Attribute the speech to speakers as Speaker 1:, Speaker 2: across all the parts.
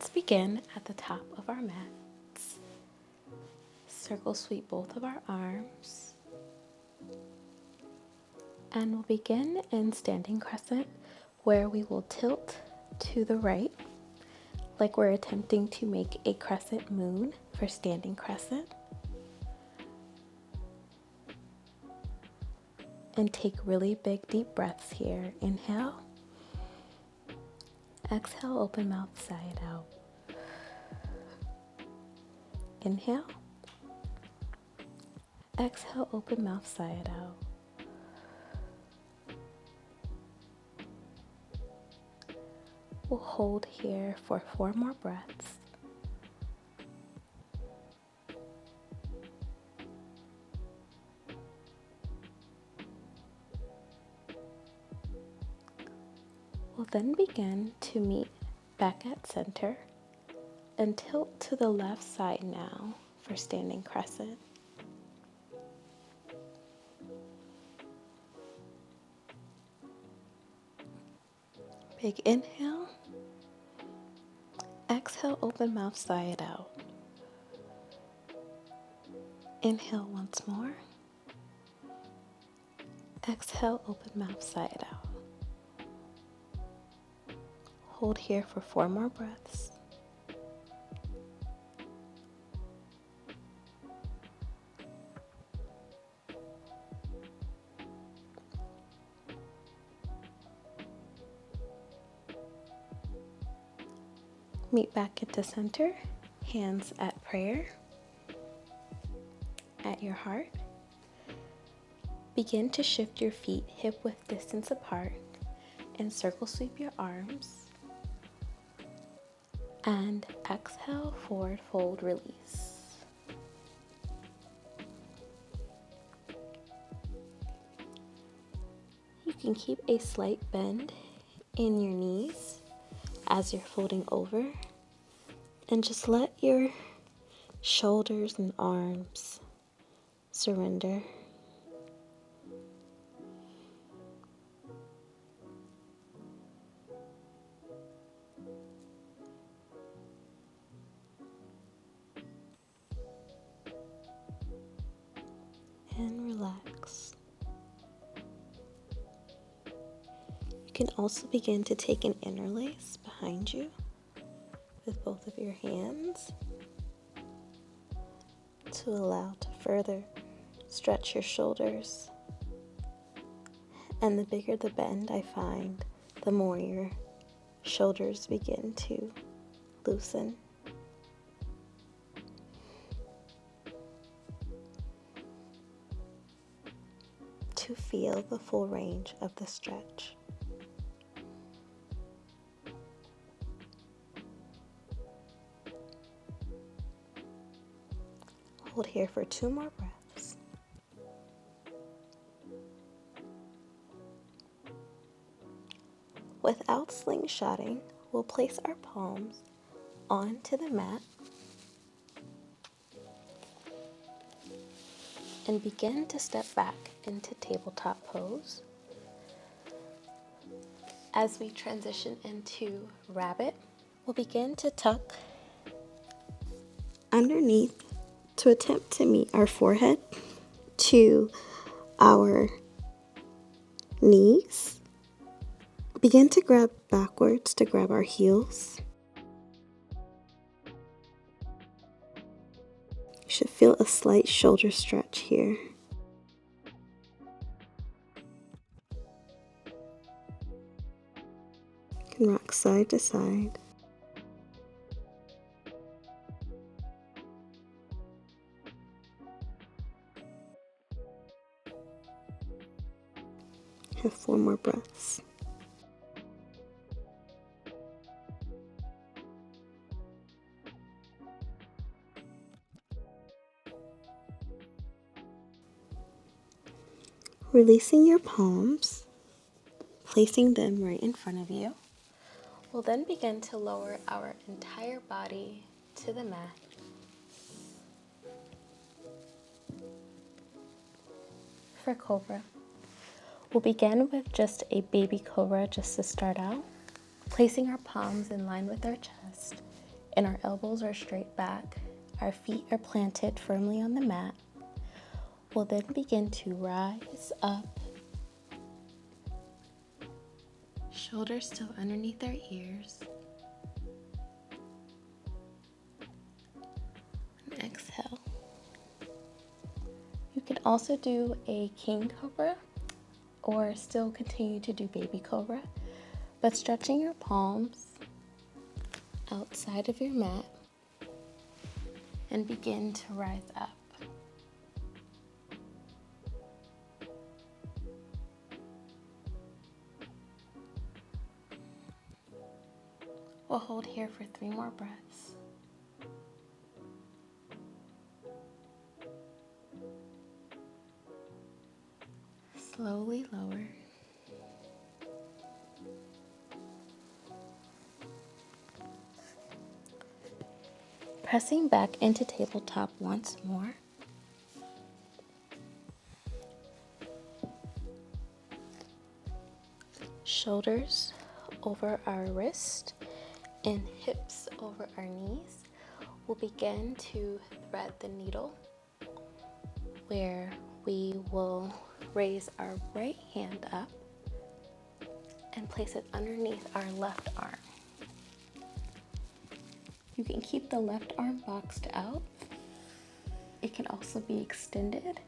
Speaker 1: let's begin at the top of our mats. Circle sweep both of our arms. And we'll begin in standing crescent, where we will tilt to the right, like we're attempting to make a crescent moon for standing crescent. And take really big deep breaths here. Inhale. Exhale, open mouth, sigh it out. Inhale. Exhale, open mouth, sigh it out. We'll hold here for 4 more breaths. We'll then begin to meet back at center and tilt to the left side now for standing crescent. Big inhale. Exhale, open mouth, sigh it out. Inhale once more. Exhale, open mouth, sigh it out. Hold here for 4 more breaths. Meet back into center, hands at prayer, at your heart. Begin to shift your feet hip width distance apart and circle sweep your arms. And exhale, forward fold, release. You can keep a slight bend in your knees as you're folding over, and just let your shoulders and arms surrender. And relax. You can also begin to take an interlace behind you with both of your hands to allow to further stretch your shoulders. And the bigger the bend, I find, the more your shoulders begin to loosen. To feel the full range of the stretch. Hold here for 2 more breaths. Without slingshotting, we'll place our palms onto the mat and begin to step back into tabletop pose. As we transition into rabbit, we'll begin to tuck underneath to attempt to meet our forehead to our knees. Begin to grab backwards to grab our heels. You should feel a slight shoulder stretch here. You can rock side to side. Have 4 more breaths. Releasing your palms, placing them right in front of you. We'll then begin to lower our entire body to the mat. For cobra, we'll begin with just a baby cobra just to start out, placing our palms in line with our chest and our elbows are straight back. Our feet are planted firmly on the mat. We'll then begin to rise up, shoulders still underneath our ears. And exhale. You can also do a king cobra or still continue to do baby cobra, but stretching your palms outside of your mat and begin to rise up. We'll hold here for 3 more breaths. Slowly lower. Pressing back into tabletop once more. Shoulders over our wrist and hips over our knees. We'll begin to thread the needle where we will raise our right hand up and place it underneath our left arm. You can keep the left arm boxed out. It can also be extended,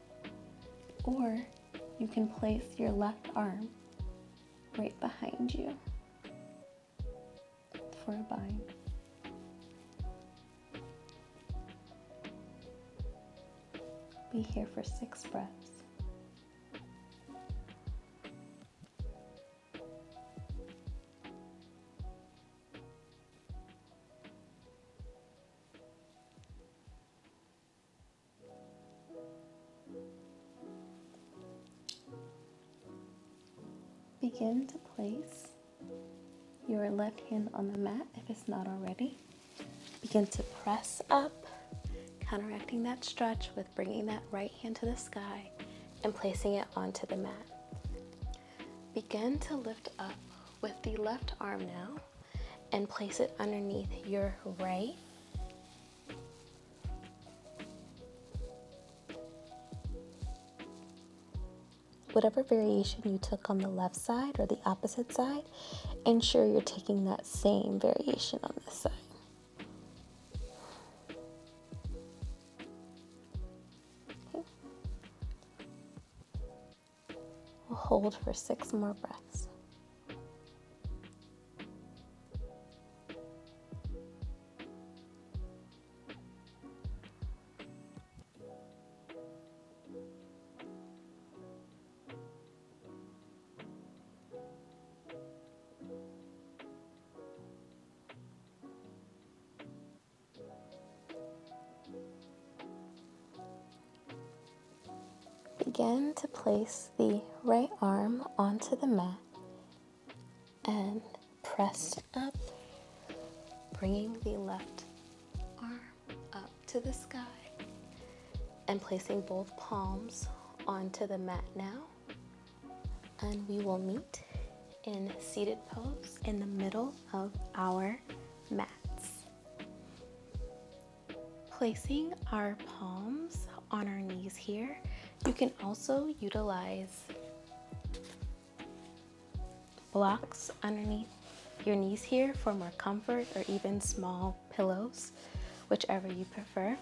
Speaker 1: or you can place your left arm right behind you for a bind. Be here for 6 breaths. Begin to place your left hand on the mat if it's not already. Begin to press up, counteracting that stretch with bringing that right hand to the sky and placing it onto the mat. Begin to lift up with the left arm now and place it underneath your right. Whatever variation you took on the left side or the opposite side, ensure you're taking that same variation on this side. Okay. We'll hold for 6 more breaths. Begin to place the right arm onto the mat and press up, bringing the left arm up to the sky and placing both palms onto the mat now. And we will meet in seated pose in the middle of our mats. Placing our palms on our knees here, you can also utilize blocks underneath your knees here for more comfort, or even small pillows, whichever you prefer.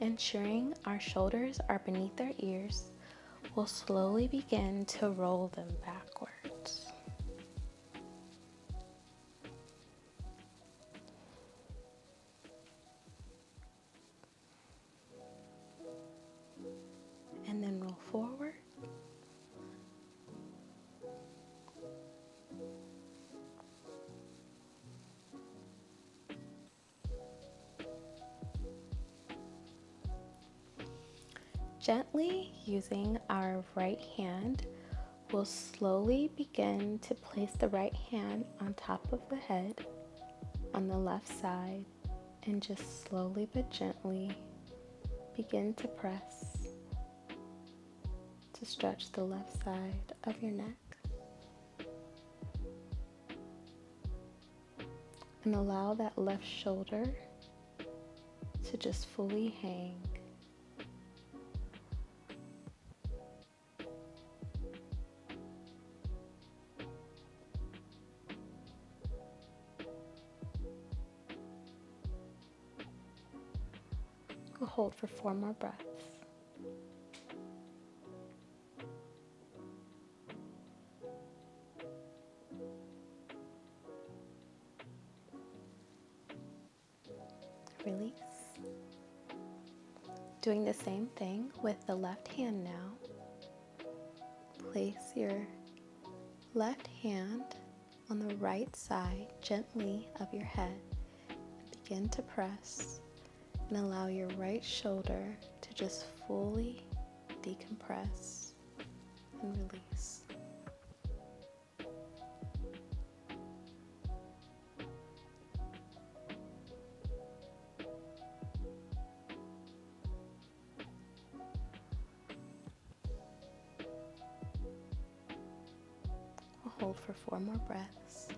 Speaker 1: Ensuring our shoulders are beneath our ears, we'll slowly begin to roll them backwards. And then roll forward. Gently using our right hand, we'll slowly begin to place the right hand on top of the head on the left side, and just slowly but gently begin to press to to stretch the left side of your neck. And allow that left shoulder to just fully hang. We'll hold for 4 more breaths. Release. Doing the same thing with the left hand now. Place your left hand on the right side gently of your head and begin to press and allow your right shoulder to just fully decompress and release. We'll hold for 4 more breaths.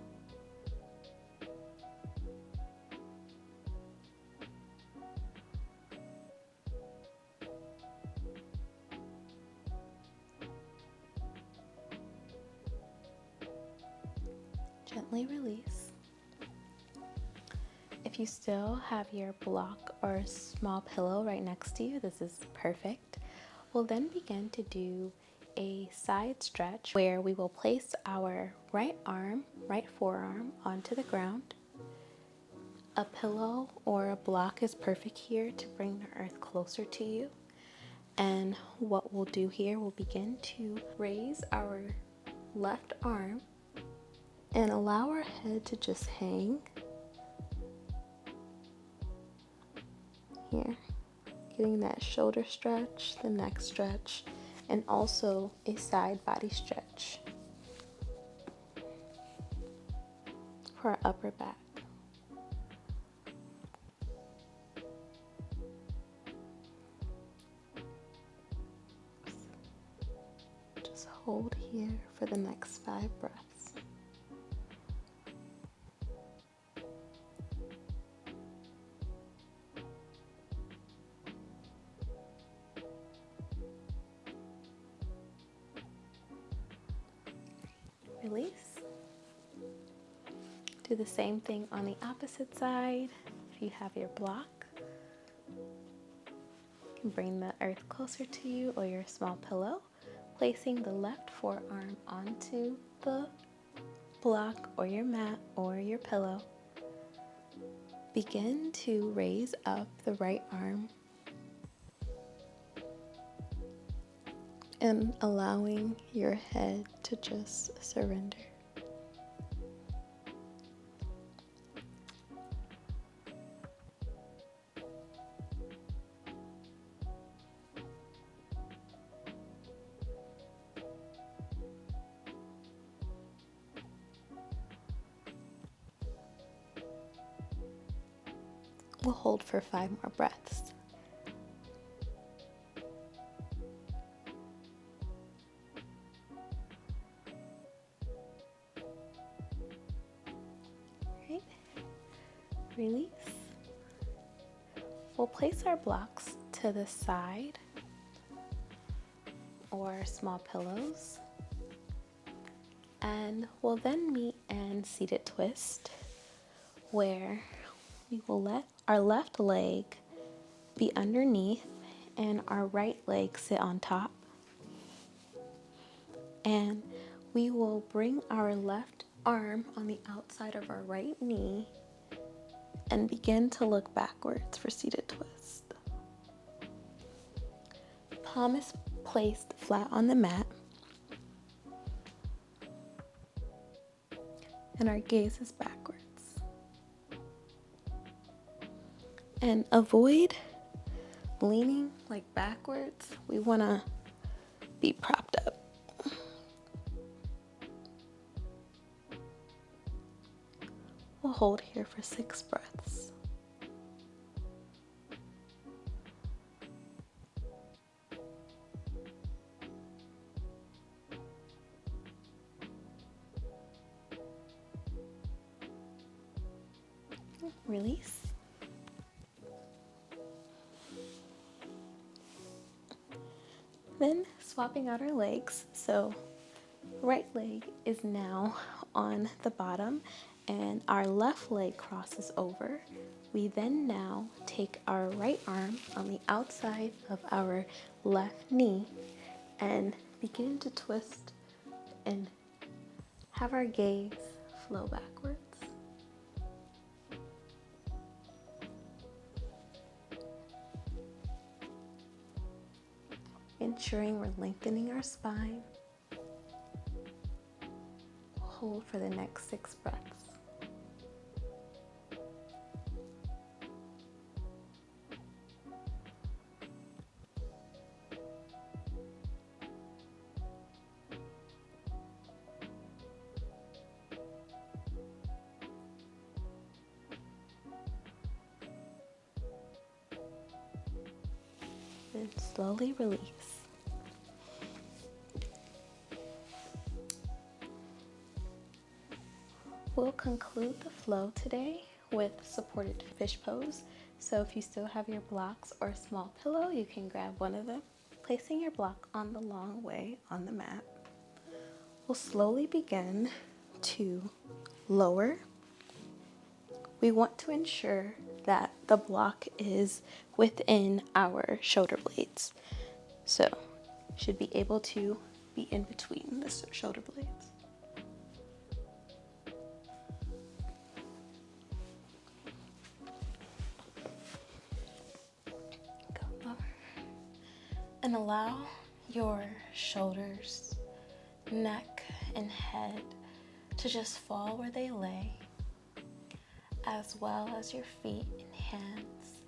Speaker 1: Gently release. If you still have your block or small pillow right next to you, this is perfect. We'll then begin to do a side stretch where we will place our right forearm onto the ground. A pillow or a block is perfect here to bring the earth closer to you. And what we'll do here, we'll begin to raise our left arm and allow our head to just hang here, getting that shoulder stretch, the neck stretch, and also a side body stretch for our upper back. Just hold here for the next 5 breaths. Release. Do the same thing on the opposite side. If you have your block, you can bring the earth closer to you or your small pillow, placing the left forearm onto the block or your mat or your pillow. Begin to raise up the right arm and allowing your head to just surrender. We'll hold for 5 more breaths. Right. Release. We'll place our blocks to the side or small pillows, and we'll then meet in seated twist, where we will let our left leg be underneath and our right leg sit on top. And we will bring our left arm on the outside of our right knee and begin to look backwards for seated twist. Palm is placed flat on the mat, and our gaze is backwards. And avoid leaning like backwards. We want to be propped up. We'll hold here for 6 breaths. release. Then swapping out our legs. So right leg is now on the bottom and our left leg crosses over. We then now take our right arm on the outside of our left knee and begin to twist and have our gaze flow backwards. Ensuring we're lengthening our spine. Hold for the next 6 breaths. Then slowly release. We'll conclude the flow today with supported fish pose. So if you still have your blocks or a small pillow, you can grab one of them, placing your block on the long way on the mat. We'll slowly begin to lower. We want to ensure that the block is within our shoulder blades. So should be able to be in between the shoulder blades. Go lower. And allow your shoulders, neck, and head to just fall where they lay, as well as your feet and hands.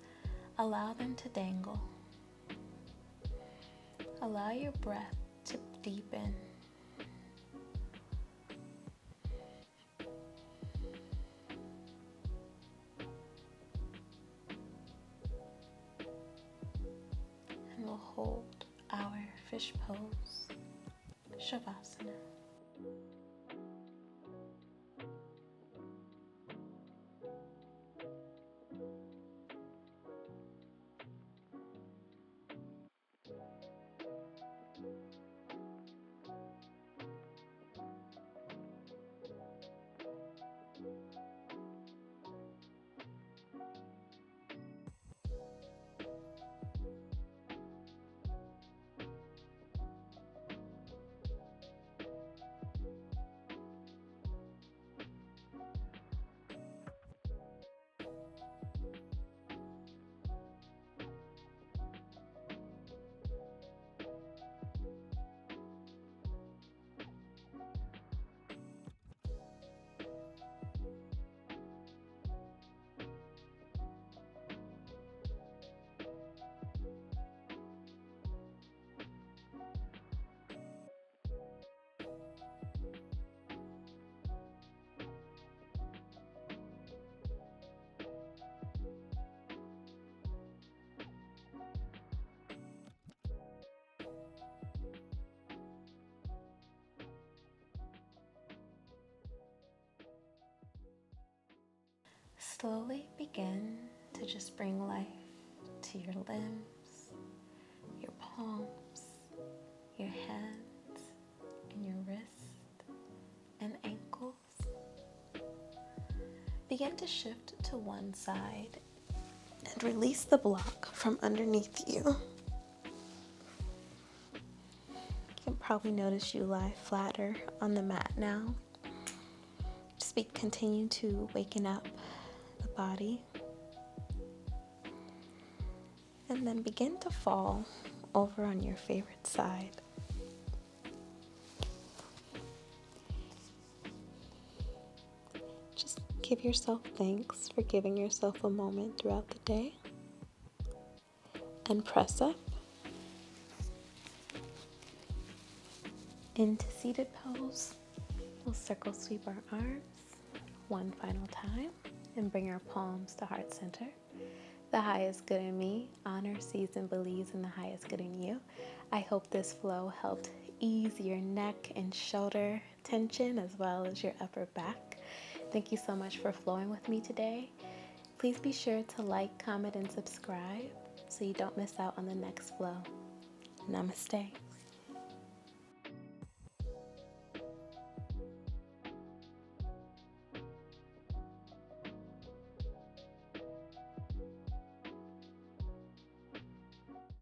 Speaker 1: Allow them to dangle. Allow your breath to deepen. And we'll hold our fish pose, Shavasana. Slowly begin to just bring life to your limbs, your palms, your hands, and your wrists and ankles. Begin to shift to one side and release the block from underneath you. You can probably notice you lie flatter on the mat now. Just continue to waken up the body. And then begin to fall over on your favorite side. Just give yourself thanks for giving yourself a moment throughout the day. And press up into seated pose. We'll circle sweep our arms one final time and bring our palms to heart center. The highest good in me, honor, sees, and believes in the highest good in you. I hope this flow helped ease your neck and shoulder tension as well as your upper back. Thank you so much for flowing with me today. Please be sure to like, comment, and subscribe so you don't miss out on the next flow. Namaste.